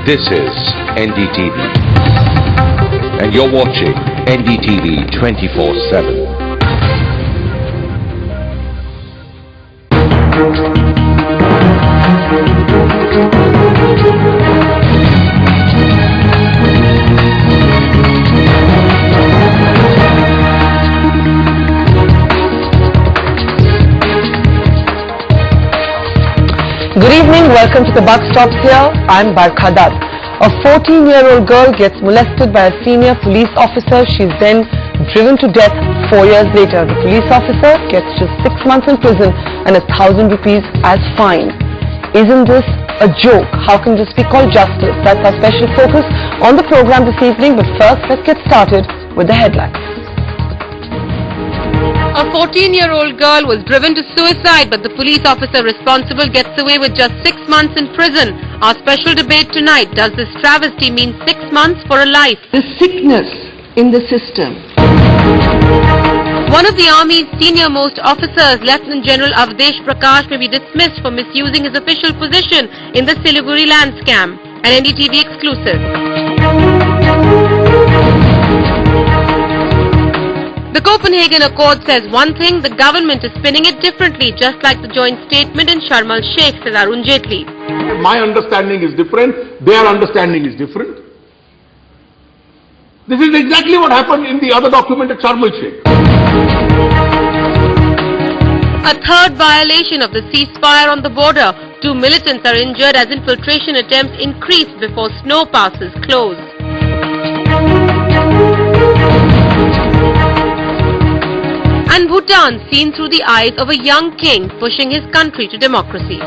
This is NDTV, and you're watching NDTV 24/7. Good evening, welcome to the Buck Stops here. I'm Barkha Dutt. A 14-year-old girl gets molested by a senior police officer. She's then driven to death 4 years later. The police officer gets just 6 months in prison and 1,000 rupees as fine. Isn't this a joke? How can this be called justice? That's our special focus on the program this evening. But first, let's get started with the headlines. A 14-year-old girl was driven to suicide, but the police officer responsible gets away with just 6 months in prison. Our special debate tonight: does this travesty mean 6 months for a life? The sickness in the system. One of the Army's senior-most officers, Lieutenant General Avdesh Prakash, may be dismissed for misusing his official position in the Siliguri land scam. An NDTV exclusive. The Copenhagen Accord says one thing, the government is spinning it differently, just like the joint statement in Sharm el-Sheikh, says Arun Jaitley. My understanding is different, their understanding is different. This is exactly what happened in the other document at Sharm el-Sheikh. A third violation of the ceasefire on the border. 2 militants are injured as infiltration attempts increase before snow passes close. And Bhutan seen through the eyes of a young king pushing his country to democracy.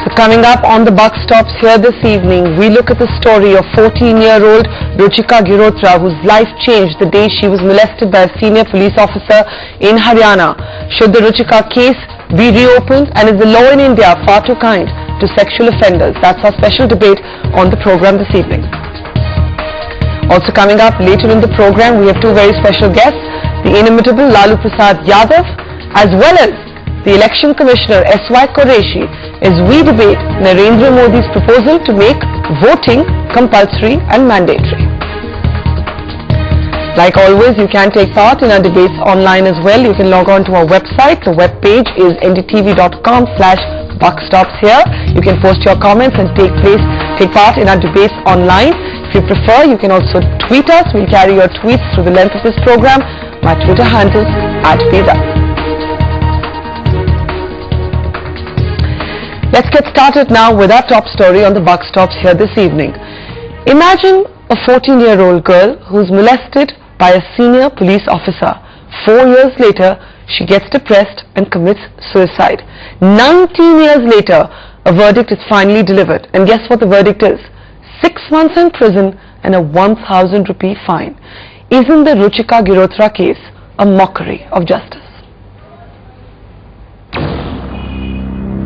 So coming up on the Buck Stops here this evening, we look at the story of 14-year-old Ruchika whose life changed the day she was molested by a senior police officer in Haryana. Should the Ruchika case be reopened, and is the law in India far too kind to sexual offenders? That's our special debate on the program this evening. Also coming up later in the program, we have 2 very special guests, the inimitable Lalu Prasad Yadav, as well as the Election Commissioner S.Y. Qureshi, as we debate Narendra Modi's proposal to make voting compulsory and mandatory. Like always, you can take part in our debates online as well. You can log on to our website. The web page is ndtv.com/buckstopshere. You can post your comments and take part in our debates online. If you prefer, you can also tweet us. We'll carry your tweets through the length of this program. My Twitter handle @pizza. Let's get started now with our top story on the Buck Stops here this evening. Imagine a 14-year-old girl who's molested by a senior police officer. 4 years later, she gets depressed and commits suicide. 19 years later, a verdict is finally delivered. And guess what the verdict is? 6 months in prison and a 1,000 rupee fine. Isn't the Ruchika Girotra case a mockery of justice?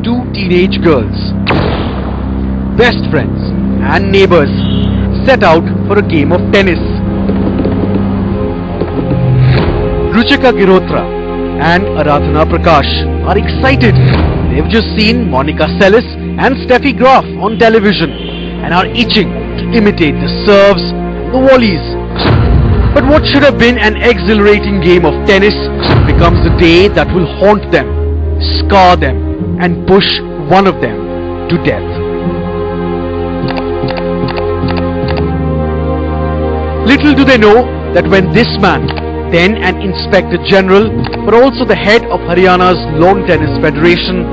2 teenage girls, best friends and neighbors, set out for a game of tennis. Ruchika Girotra and Aradhana Prakash are excited. They've just seen Monica Seles and Steffi Graf on television and are itching to imitate the serves and the volleys. But what should have been an exhilarating game of tennis becomes the day that will haunt them, scar them, and push one of them to death. Little do they know that when this man, then an Inspector General, but also the head of Haryana's Lawn Tennis Federation,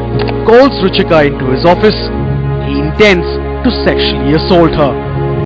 calls Ruchika into his office, he intends to sexually assault her.